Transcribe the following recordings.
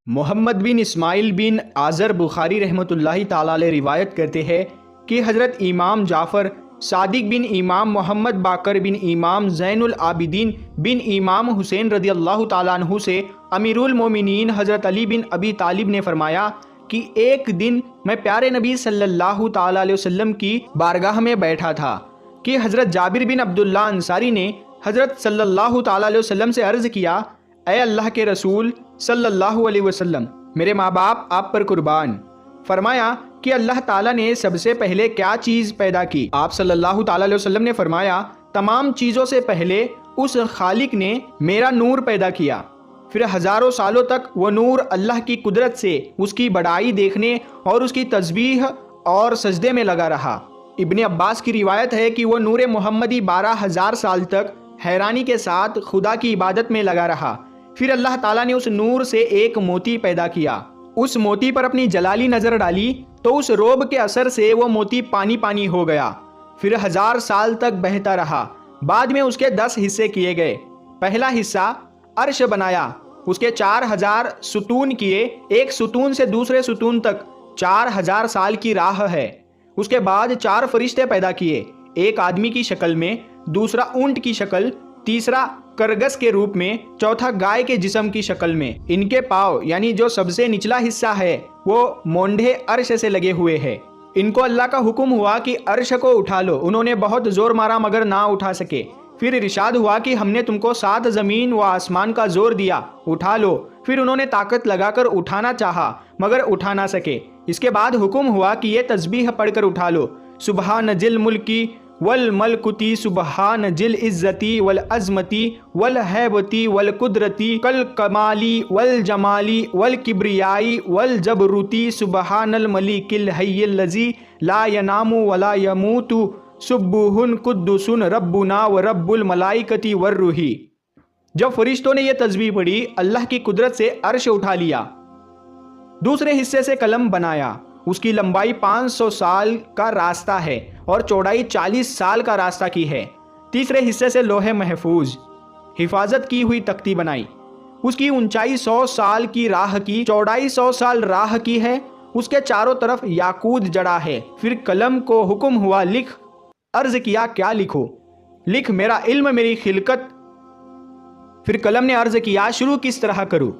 محمد بن اسماعیل بن آذر بخاری رحمۃ اللہ تعالی علیہ روایت کرتے ہیں کہ حضرت امام جعفر صادق بن امام محمد باقر بن امام زین العابدین بن امام حسین رضی اللہ تعالیٰ عنہ سے امیر المومنین حضرت علی بن ابی طالب نے فرمایا کہ ایک دن میں پیارے نبی صلی اللہ تعالیٰ علیہ وسلم کی بارگاہ میں بیٹھا تھا کہ حضرت جابر بن عبداللہ انصاری نے حضرت صلی اللہ تعالیٰ علیہ وسلم سے عرض کیا، اے اللہ کے رسول صلی اللہ علیہ وسلم، میرے ماں باپ آپ پر قربان۔ فرمایا کہ اللہ تعالیٰ نے سب سے پہلے کیا چیز پیدا کی؟ آپ صلی اللہ تعالیٰ علیہ وسلم نے فرمایا، تمام چیزوں سے پہلے اس خالق نے میرا نور پیدا کیا، پھر ہزاروں سالوں تک وہ نور اللہ کی قدرت سے اس کی بڑائی دیکھنے اور اس کی تسبیح اور سجدے میں لگا رہا۔ ابن عباس کی روایت ہے کہ وہ نور محمدی 12,000 سال تک حیرانی کے ساتھ خدا کی عبادت میں لگا رہا۔ پھر اللہ تعالیٰ نے اس نور سے ایک موتی پیدا کیا، اس موتی پر اپنی جلالی نظر ڈالی تو اس روب کے اثر سے وہ موتی پانی پانی ہو گیا، پھر 1000 سال تک بہتا رہا۔ بعد میں اس کے 10 حصے کیے گئے۔ پہلا حصہ عرش بنایا، اس کے 4000 ستون کیے، ایک ستون سے دوسرے ستون تک 4000 سال کی راہ ہے۔ اس کے بعد 4 فرشتے پیدا کیے، ایک آدمی کی شکل میں، دوسرا اونٹ کی شکل، تیسرا کرگس کے روپ میں، چوتھا گائے کے جسم کی شکل میں۔ ان کے پاؤں یعنی جو سب سے نچلا حصہ ہے وہ مونڈھے عرش سے لگے ہوئے ہیں۔ ان کو اللہ کا حکم ہوا کہ عرش کو اٹھا لو، انہوں نے بہت زور مارا مگر نہ اٹھا سکے۔ پھر ارشاد ہوا کہ ہم نے تم کو 7 زمین و آسمان کا زور دیا، اٹھا لو۔ پھر انہوں نے طاقت لگا کر اٹھانا چاہا مگر اٹھا نہ سکے۔ اس کے بعد حکم ہوا کہ یہ تسبیح پڑھ کر اٹھا لو، سبحان ذل ملکی والملکوتی، سبحان ذل عزتی والعظمتی والہیبتی والقدرتی، کالکمالی والجمالی والکبریائی والجبروتی، سبحان الملک الحی الذی لا ینام ولا یموت، سبوح قدوس ربنا ورب الملائکۃ والروح۔ جب فرشتوں نے یہ تسبیح پڑھی، اللہ کی قدرت سے عرش اٹھا لیا۔ دوسرے حصے سے قلم بنایا، اس کی لمبائی 500 سال کا راستہ ہے اور چوڑائی 40 سال کا راستہ کی ہے۔ تیسرے حصے سے لوح محفوظ، حفاظت کی ہوئی تختی بنائی، اس کی اونچائی 100 سال کی راہ کی، چوڑائی 100 سال راہ کی ہے، اس کے چاروں طرف یاقوت جڑا ہے۔ پھر قلم کو حکم ہوا لکھ۔ عرض کیا کیا لکھو؟ لکھ میرا علم، میری خلقت۔ پھر قلم نے عرض کیا شروع کس طرح کروں؟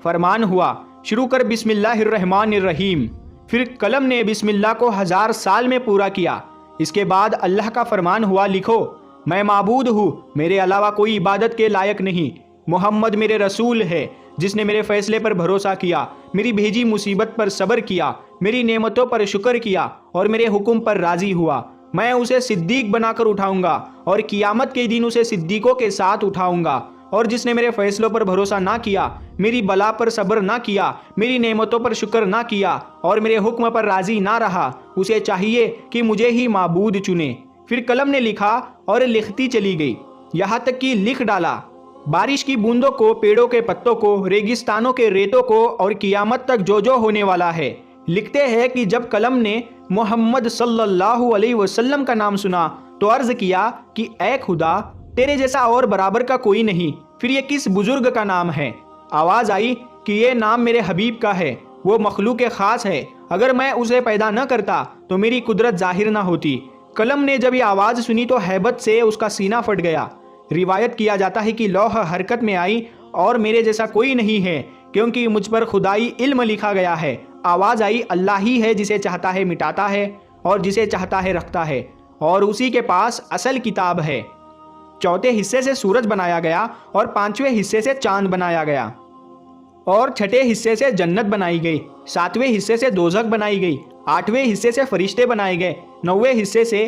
فرمان ہوا شروع کر بسم اللہ الرحمن الرحیم۔ پھر قلم نے بسم اللہ کو 1000 سال میں پورا کیا۔ اس کے بعد اللہ کا فرمان ہوا لکھو، میں معبود ہوں، میرے علاوہ کوئی عبادت کے لائق نہیں، محمد میرے رسول ہے، جس نے میرے فیصلے پر بھروسہ کیا، میری بھیجی مصیبت پر صبر کیا، میری نعمتوں پر شکر کیا اور میرے حکم پر راضی ہوا۔ میں اسے صدیق بنا کر اٹھاؤں گا اور قیامت کے دن اسے صدیقوں کے ساتھ اٹھاؤں گا۔ اور جس نے میرے فیصلوں پر بھروسہ نہ کیا، میری بلا پر صبر نہ کیا، میری نعمتوں پر شکر نہ کیا اور میرے حکم پر راضی نہ رہا، اسے چاہیے کہ مجھے ہی معبود چنے۔ پھر قلم نے لکھا اور لکھتی چلی گئی، یہاں تک کہ لکھ ڈالا بارش کی بوندوں کو، پیڑوں کے پتوں کو، ریگستانوں کے ریتوں کو اور قیامت تک جو جو ہونے والا ہے۔ لکھتے ہیں کہ جب قلم نے محمد صلی اللہ علیہ وسلم کا نام سنا تو عرض کیا کہ اے خدا، تیرے جیسا اور برابر کا کوئی نہیں، پھر یہ کس بزرگ کا نام ہے؟ آواز آئی کہ یہ نام میرے حبیب کا ہے، وہ مخلوق خاص ہے، اگر میں اسے پیدا نہ کرتا تو میری قدرت ظاہر نہ ہوتی۔ قلم نے جب یہ آواز سنی تو ہیبت سے اس کا سینہ پھٹ گیا۔ روایت کیا جاتا ہے کہ لوح حرکت میں آئی اور میرے جیسا کوئی نہیں ہے، کیونکہ مجھ پر خدائی علم لکھا گیا ہے۔ آواز آئی اللہ ہی ہے جسے چاہتا ہے مٹاتا ہے اور جسے چاہتا ہے رکھتا ہے، اور اسی کے پاس اصل کتاب ہے۔ چوتھے حصے سے سورج بنایا گیا اور 5ویں حصے سے چاند بنایا گیا، اور 6ٹھے حصے سے جنت بنائی گئی، 7ویں حصے سے دوزخ بنائی گئی، 8ویں حصے سے فرشتے بنائے گئے، 9ویں حصے سے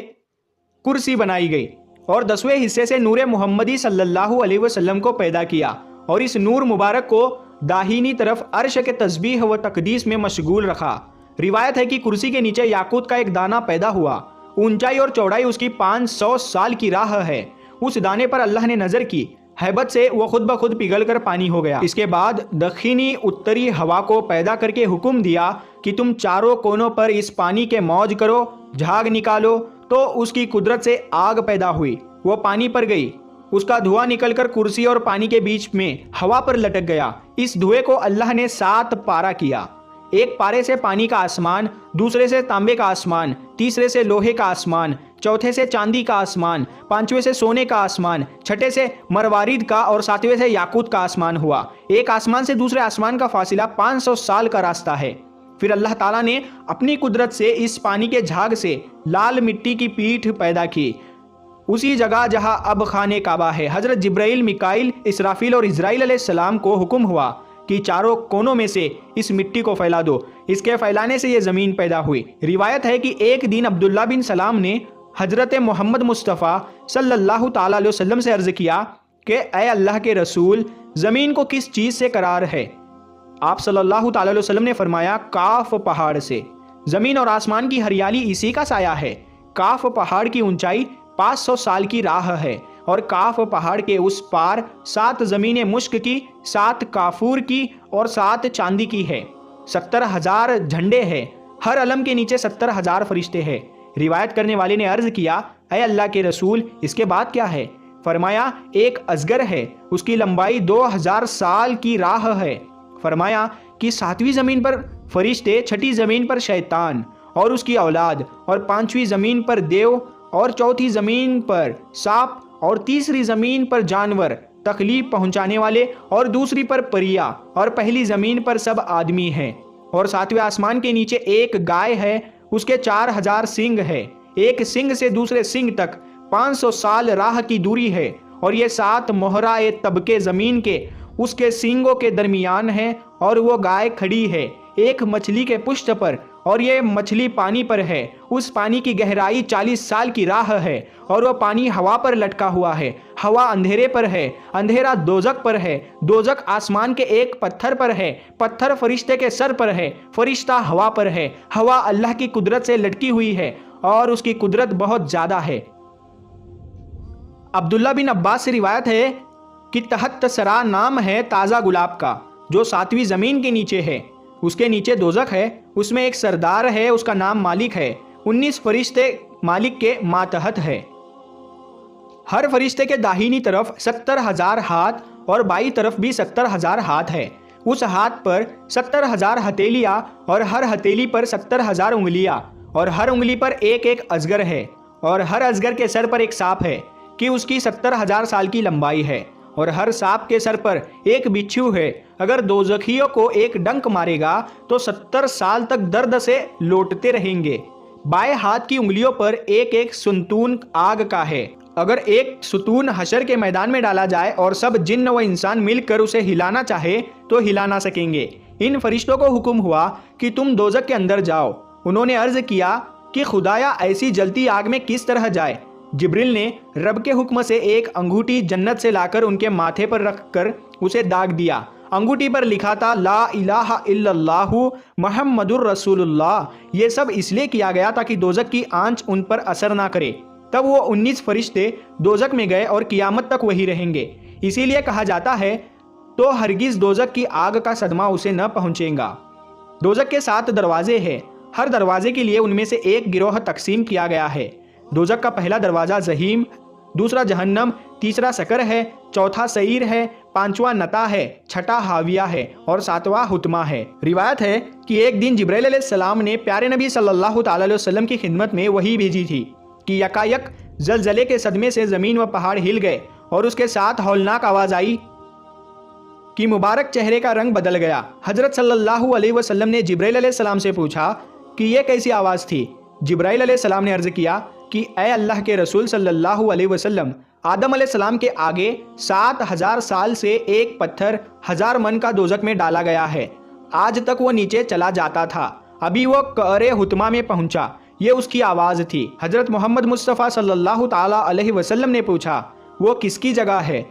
کرسی بنائی گئی، اور 10ویں حصے سے نور محمدی صلی اللہ علیہ وسلم کو پیدا کیا، اور اس نور مبارک کو داہنی طرف عرش کے تسبیح و تقدیس میں مشغول رکھا۔ روایت ہے کہ کرسی کے نیچے یاقوت کا ایک دانہ پیدا ہوا، اونچائی اور چوڑائی اس کی 500 سال کی راہ ہے۔ اس دانے پر اللہ نے نظر کی، ہیبت سے وہ خود بخود پگھل کر پانی ہو گیا۔ اس کے بعد دکھنی اتری ہوا کو پیدا کر کے حکم دیا کہ تم چاروں کونوں پر اس پانی کے موج کرو، جھاگ نکالو، تو اس کی قدرت سے آگ پیدا ہوئی، وہ پانی پر گئی، اس کا دھواں نکل کر کرسی اور پانی کے بیچ میں ہوا پر لٹک گیا۔ اس دھوئے کو اللہ نے 7 پارا کیا، ایک پارے سے پانی کا آسمان، دوسرے سے تانبے کا آسمان، تیسرے سے لوہے کا آسمان، چوتھے سے چاندی کا آسمان، پانچویں سے سونے کا آسمان، چھٹے سے مروارید کا اور ساتویں سے یاقوت کا آسمان ہوا۔ ایک آسمان سے دوسرے آسمان کا فاصلہ 500 سال کا راستہ ہے۔ پھر اللہ تعالیٰ نے اپنی قدرت سے اس پانی کے جھاگ سے لال مٹی کی پیٹھ پیدا کی، اسی جگہ جہاں اب خانہ کعبہ ہے۔ حضرت جبرائیل، میکائیل، اسرافیل اور اسرائیل علیہ السلام کو حکم ہوا کہ چاروں کونوں میں سے اس مٹی کو پھیلا دو۔ اس کے پھیلانے سے یہ زمین پیدا ہوئی۔ روایت ہے کہ ایک دن عبداللہ بن سلام نے حضرت محمد مصطفیٰ صلی اللہ تعالیٰ علیہ وسلم سے عرض کیا کہ اے اللہ کے رسول، زمین کو کس چیز سے قرار ہے؟ آپ صلی اللہ تعالیٰ علیہ وسلم نے فرمایا، کاف پہاڑ سے۔ زمین اور آسمان کی ہریالی اسی کا سایہ ہے۔ کاف پہاڑ کی اونچائی 500 سال کی راہ ہے، اور کاف پہاڑ کے اس پار 7 زمینیں مشک کی، 7 کافور کی اور 7 چاندی کی ہے۔ 70,000 جھنڈے ہیں، ہر علم کے نیچے 70,000 فرشتے ہیں۔ روایت کرنے والے نے عرض کیا، اے اللہ کے رسول، اس کے بعد کیا ہے؟ فرمایا، ایک ازگر ہے، اس کی لمبائی 2000 سال کی راہ ہے۔ فرمایا کہ 7ویں زمین پر فرشتے، 6ٹھی زمین پر شیطان اور اس کی اولاد، اور 5ویں زمین پر دیو، اور 4تھی زمین پر سانپ، اور 3ری زمین پر جانور تکلیف پہنچانے والے، اور دوسری پر پریا، اور پہلی زمین پر سب آدمی ہیں۔ اور 7ویں آسمان کے نیچے ایک گائے ہے، اس کے 4000 سنگ ہے، ایک سنگ سے دوسرے سنگ تک 500 سال راہ کی دوری ہے، اور یہ 7 مہرہ طبقے زمین کے اس کے سینگوں کے درمیان ہے، اور وہ گائے کھڑی ہے ایک مچھلی کے پشت پر، اور یہ مچھلی پانی پر ہے۔ اس پانی کی گہرائی 40 سال کی راہ ہے، اور وہ پانی ہوا پر لٹکا ہوا ہے۔ ہوا اندھیرے پر ہے، اندھیرا دوزخ پر ہے، دوزخ آسمان کے ایک پتھر پر ہے، پتھر فرشتے کے سر پر ہے، فرشتہ ہوا پر ہے۔ ہوا اللہ کی قدرت سے لٹکی ہوئی ہے، اور اس کی قدرت بہت زیادہ ہے۔ عبداللہ بن عباس سے روایت ہے کہ تحت سرا نام ہے تازہ گلاب کا، جو 7ویں زمین کے نیچے ہے۔ اس کے نیچے دوزخ ہے، اس میں ایک سردار ہے، اس کا نام مالک ہے۔ 19 فرشتے مالک کے ماتحت ہے۔ ہر فرشتے کے داہنی طرف 70,000 ہاتھ، اور بائیں طرف بھی 70,000 ہاتھ ہے۔ اس ہاتھ پر 70,000 ہتھیلیاں، اور ہر ہتھیلی پر 70,000 انگلیاں، اور ہر انگلی پر ایک ایک ازگر ہے، اور ہر ازگر کے سر پر ایک سانپ ہے کہ اس کی 70,000 سال کی لمبائی ہے، اور ہر سانپ کے سر پر ایک بچھو ہے۔ اگر دوزخیوں کو ایک ڈنک مارے گا تو 70 سال تک درد سے لوٹتے رہیں گے۔ بائیں ہاتھ کی انگلیوں پر ایک ایک ستون آگ کا ہے۔ اگر ایک ستون حشر کے میدان میں ڈالا جائے اور سب جن و انسان مل کر اسے ہلانا چاہے تو ہلا نہ سکیں گے۔ ان فرشتوں کو حکم ہوا کہ تم دوزخ کے اندر جاؤ۔ انہوں نے عرض کیا کہ خدایا ایسی جلتی آگ میں کس طرح جائے؟ جبریل نے رب کے حکم سے ایک انگوٹھی جنت سے لا کر ان کے ماتھے پر رکھ کر اسے داغ دیا۔ انگوٹھی پر لکھا تھا، لا الہ الا اللہ محمد الرسول اللہ۔ یہ سب اس لیے کیا گیا تاکہ دوزخ کی آنچ ان پر اثر نہ کرے۔ تب وہ 19 فرشتے دوزخ میں گئے اور قیامت تک وہی رہیں گے۔ اسی لیے کہا جاتا ہے تو ہرگز دوزخ کی آگ کا صدمہ اسے نہ پہنچے گا۔ دوزخ کے 7 دروازے ہیں، ہر دروازے کے لیے ان میں سے ایک گروہ تقسیم کیا گیا ہے۔ دوزخ کا پہلا دروازہ جہنم، دوسرا جہنم، تیسرا سقر ہے، چوتھا سعیر ہے، 5واں نتا ہے، 6واں حاویہ ہے، اور 7واں حطمہ ہے۔ روایت ہے کہ ایک دن جبرائیل علیہ السلام نے پیارے نبی صلی اللہ تعالی علیہ وسلم کی خدمت میں وحی بھیجی تھی کہ یکایک زلزلے کے صدمے سے زمین و پہاڑ ہل گئے، اور اس کے ساتھ ہولناک آواز آئی کہ مبارک چہرے کا رنگ بدل گیا۔ حضرت صلی اللہ علیہ وسلم نے جبرائیل علیہ السلام سے پوچھا کہ یہ کیسی آواز تھی؟ جبرائیل علیہ السلام نے عرض کیا کہ اے اللہ کے رسول صلی اللہ علیہ وسلم، آدم علیہ السلام کے آگے 7,000 سال سے ایک پتھر 1000 من کا دوزخ میں ڈالا گیا ہے۔ آج تک وہ نیچے چلا جاتا تھا، ابھی وہ قعر حطمہ میں پہنچا، یہ اس کی آواز تھی۔ حضرت محمد مصطفیٰ صلی اللہ تعالیٰ علیہ وسلم نے پوچھا، وہ کس کی جگہ ہے؟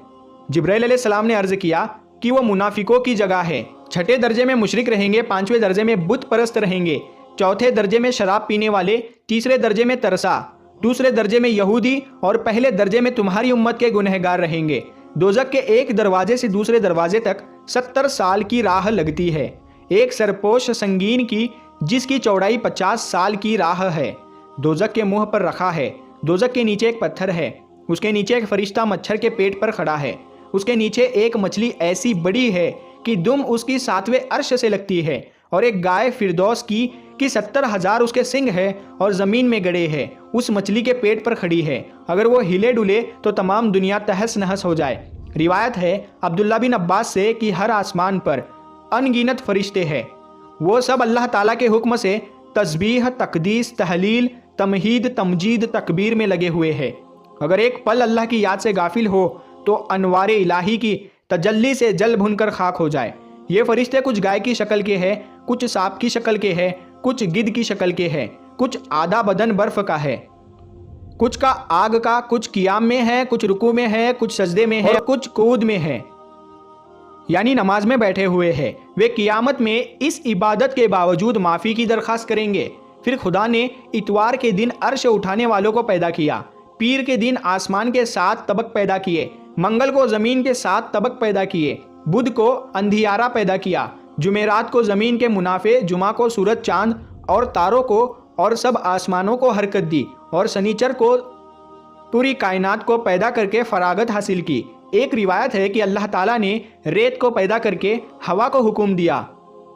جبرائیل علیہ السلام نے عرض کیا کہ وہ منافقوں کی جگہ ہے۔ 6 درجے میں مشرک رہیں گے، 5ویں درجے میں بت پرست رہیں گے، 4تھے درجے میں شراب پینے والے، 3رے درجے میں ترسا، 2سرے درجے میں یہودی، اور پہلے درجے میں تمہاری امت کے گنہگار رہیں گے۔ دوزخ کے ایک دروازے سے دوسرے دروازے تک 70 سال کی راہ لگتی ہے، ایک سرپوش سنگین کی جس کی چوڑائی 50 سال کی راہ ہے۔ دوزخ کے منہ پر رکھا ہے۔ دوزخ کے نیچے ایک پتھر ہے، اس کے نیچے ایک فرشتہ مچھر کے پیٹ پر کھڑا ہے، اس کے نیچے ایک مچھلی ایسی بڑی ہے کہ دم اس کی 7ویں عرش سے لگتی ہے، اور ایک گائے فردوس کی 70,000 اس کے سنگ ہے اور زمین میں گڑے ہے، اس مچھلی کے پیٹ پر کھڑی ہے، اگر وہ ہلے ڈلے تو تمام دنیا تہس نہس ہو جائے۔ روایت ہے عبداللہ بن عباس سے کہ ہر آسمان پر ان گنت فرشتے ہیں، وہ سب اللہ تعالیٰ کے حکم سے تسبیح، تقدیس، تحلیل، تمہید، تمجید، تکبیر میں لگے ہوئے ہیں۔ اگر ایک پل اللہ کی یاد سے غافل ہو تو انوار الہی کی تجلی سے جل بھن کر خاک ہو جائے۔ یہ فرشتے کچھ گائے کی شکل کے ہیں، کچھ سانپ کی شکل کے ہیں، کچھ گدھ کی شکل کے ہیں، کچھ آدھا بدن برف کا ہے، کچھ کا آگ کا، کچھ قیام میں ہے، کچھ رکوع میں ہے، کچھ سجدے میں ہے، کچھ قعود میں ہے، یعنی نماز میں بیٹھے ہوئے ہیں۔ وہ قیامت میں اس عبادت کے باوجود معافی کی درخواست کریں گے۔ پھر خدا نے اتوار کے دن عرش اٹھانے والوں کو پیدا کیا، پیر کے دن آسمان کے 7 طبق پیدا کیے، منگل کو زمین کے 7 طبق پیدا کیے، بدھ کو اندھیارا پیدا کیا، جمعرات کو زمین کے منافع، جمعہ کو سورج، چاند اور تاروں کو اور سب آسمانوں کو حرکت دی، اور سنیچر کو پوری کائنات کو پیدا کر کے فراغت حاصل کی۔ ایک روایت ہے کہ اللہ تعالیٰ نے ریت کو پیدا کر کے ہوا کو حکم دیا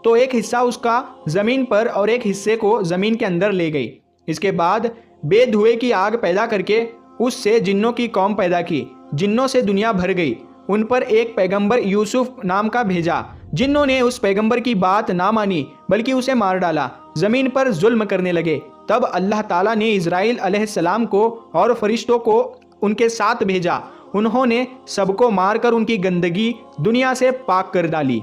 تو ایک حصہ اس کا زمین پر اور ایک حصے کو زمین کے اندر لے گئی۔ اس کے بعد بے دھوئے کی آگ پیدا کر کے اس سے جنوں کی قوم پیدا کی، جنوں سے دنیا بھر گئی۔ ان پر ایک پیغمبر یوسف نام کا بھیجا، جنوں نے اس پیغمبر کی بات نہ مانی بلکہ اسے مار ڈالا، زمین پر ظلم کرنے لگے۔ تب اللہ تعالیٰ نے اسرائیل علیہ السلام کو اور فرشتوں کو ان کے ساتھ بھیجا، انہوں نے سب کو مار کر ان کی گندگی دنیا سے پاک کر ڈالی۔